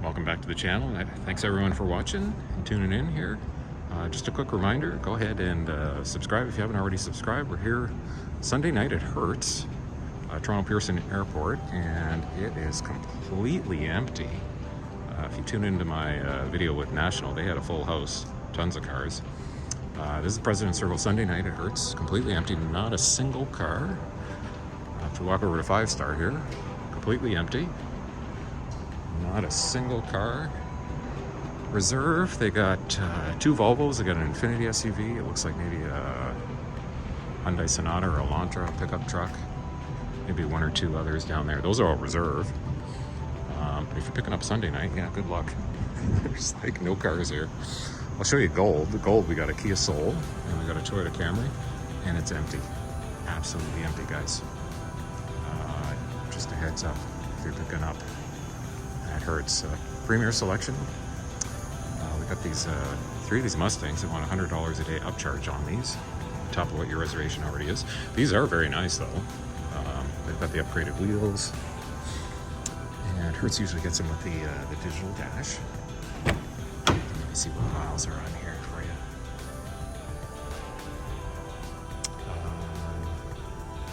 welcome back to the channel. Thanks everyone for watching and tuning in here. Just a quick reminder, go ahead and subscribe if you haven't already subscribed. We're here Sunday night at Hertz, Toronto Pearson Airport, and it is completely empty. If you tune into my video with National, they had a full house, tons of cars. This is President's Circle Sunday night at Hertz, completely empty, not a single car. If we walk over to 5-star here, completely empty. Not a single car. Reserve, they got 2 Volvos, they got an Infiniti SUV, it looks like maybe a Hyundai Sonata or a Elantra pickup truck. Maybe 1 or 2 others down there. Those are all reserve. But if you're picking up Sunday night, yeah, good luck. There's like no cars here. I'll show you Gold. The Gold, we got a Kia Soul, and we got a Toyota Camry, and it's empty. Absolutely empty, guys. Just a heads up if you're picking up at Hertz. Premier selection. We got these 3 of these Mustangs that want $100 a day upcharge on these, on top of what your reservation already is. These are very nice though. They've got the upgraded wheels, and Hertz usually gets them with the digital dash. Let me see what miles are on here for you.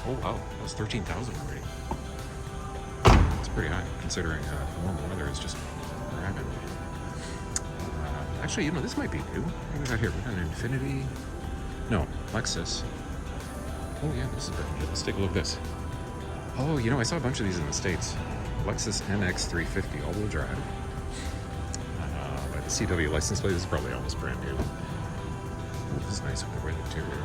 Oh wow, that was 13,000 already. It's pretty high considering warm weather is just ragged. Actually, you know, this might be new. What do we got here? We got an Infiniti. No, Lexus. Oh yeah, this is good. Let's take a look at this. Oh, you know, I saw a bunch of these in the States. Lexus NX 350 all-wheel drive. By the CW license plate. This is probably almost brand new. This is nice with the red interior.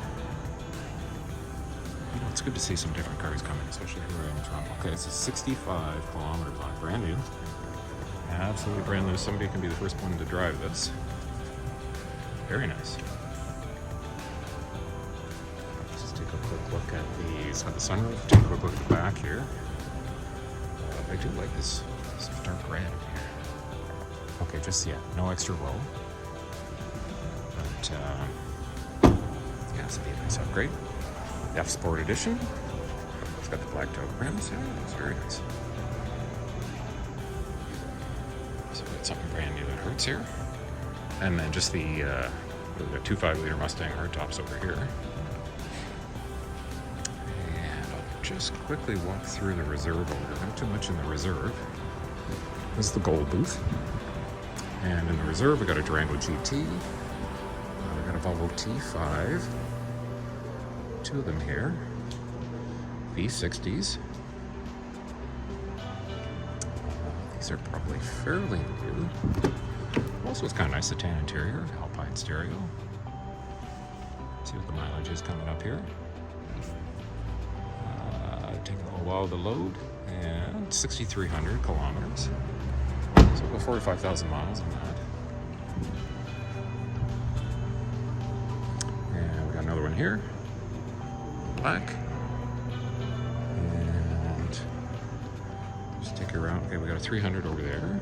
You know, it's good to see some different cars coming, especially here in Toronto. Okay, it's a 65-kilometer clock, brand new. Absolutely brand new. Somebody can be the first one to drive this. Very nice. Just take a quick look at these. Got the sunroof. Take a quick look at the back here. I do like this dark red here. Okay, just no extra roll. But yeah, it's a nice upgrade. The F Sport Edition. It's got the black toe rims. Yeah, it's very nice. So we got something brand new at Hertz here. And then just the 2.5-liter Mustang hardtops over here. And I'll just quickly walk through the reserve order. Not too much in the reserve. This is the Gold booth. And in the reserve, we got a Durango GT. We got a Volvo T5. 2 of them here. V60s. These are probably fairly new. Also, it's kind of nice, the tan interior, Alpine stereo. See what the mileage is coming up here. Taking a little while to load, and 6,300 kilometers. So we'll go 45,000 miles on that. And we got another one here, black. And just take it around. Okay, we got a 300 over there.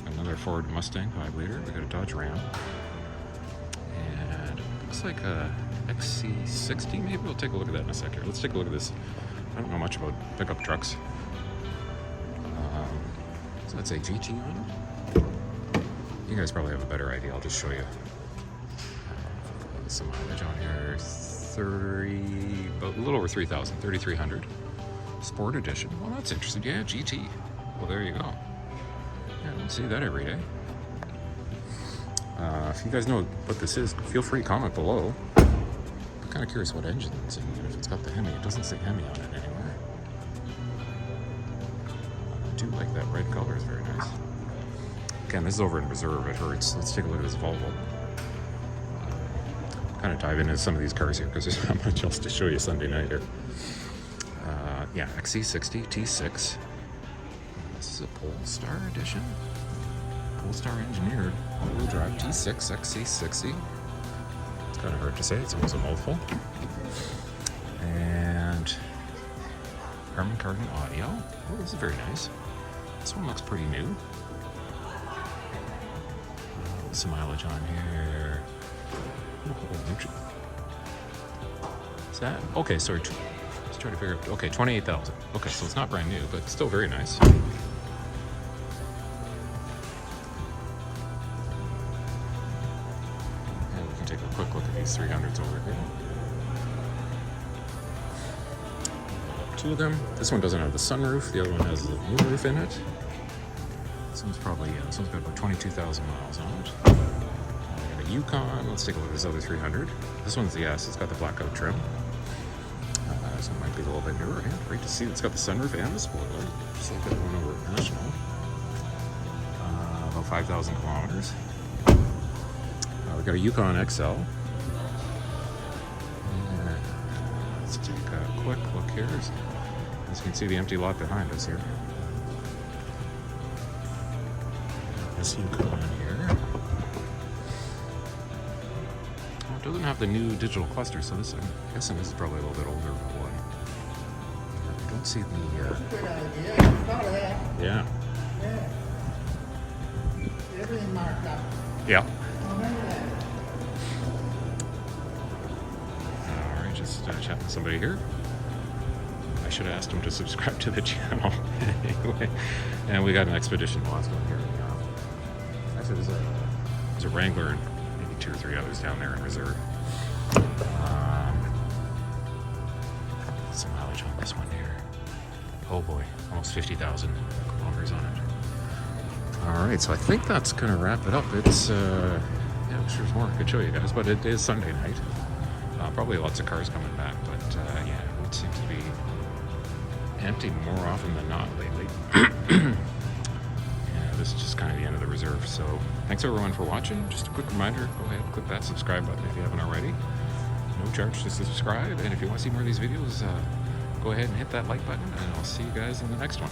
Another Ford Mustang 5-liter. We got a Dodge Ram, and it looks like a XC60. Maybe we'll take a look at that in a second. Let's take a look at this. I don't know much about pickup trucks. So let's say GT on it. You guys probably have a better idea. I'll just show you. Some mileage on here. 30, about a little over 3,000. 3,300. Sport Edition. Well, that's interesting. Yeah, GT. Well, there you go. Yeah, I don't see that every day. If you guys know what this is, feel free to comment below. I'm kind of curious what engine it's in. If it's got the Hemi, it doesn't say Hemi on it anywhere. I do like that red color, it's very nice. Again, this is over in reserve at Hertz. Let's take a look at this Volvo. Kind of dive into some of these cars here because there's not much else to show you Sunday night here. Yeah, XC60 T6. This is a Polestar edition. Polestar engineered all-wheel drive T6 XC60. It's kind of hard to say, it's almost a mouthful. And Harman Kardon audio. Oh, this is very nice. This one looks pretty new. Some mileage on here. Is that? Okay, sorry. Let's try to figure out. Okay, 28,000. Okay, so it's not brand new, but still very nice. these 300s over here. Two of them. This one doesn't have the sunroof. The other one has the moonroof in it. This one's probably, this one's got about 22,000 miles on it. We got a Yukon. Let's take a look at this other 300. This one's the S. It's got the blackout trim. This one might be a little bit newer. Yeah, great to see. It's got the sunroof and the spoiler. Just like that one over at National. About 5,000 kilometers. We got a Yukon XL. Let's take a quick look here. As you can see, the empty lot behind us here. This Yukon here. Oh, it doesn't have the new digital cluster, so this, I'm guessing this is probably a little bit older one. I don't see the. Good idea. Thought of that. Yeah. Yeah. Everything marked up. Yeah. Remember that. All right, just chatting with somebody here. I should have asked him to subscribe to the channel. Anyway, and we got an Expedition last one here. Actually, there's a Wrangler and maybe 2 or 3 others down there in reserve. Some mileage on this one here. Oh boy, almost 50,000 kilometers on it. All right, so I think that's gonna wrap it up. It's yeah, I'm sure there's more I could show you guys, but it is Sunday night. Probably lots of cars coming back, but yeah, it seems to be empty more often than not lately. Yeah, this is just kind of the end of the reserve. So thanks everyone for watching. Just a quick reminder, go ahead and click that subscribe button if you haven't already. No charge to subscribe, and if you want to see more of these videos, go ahead and hit that like button, and I'll see you guys in the next one.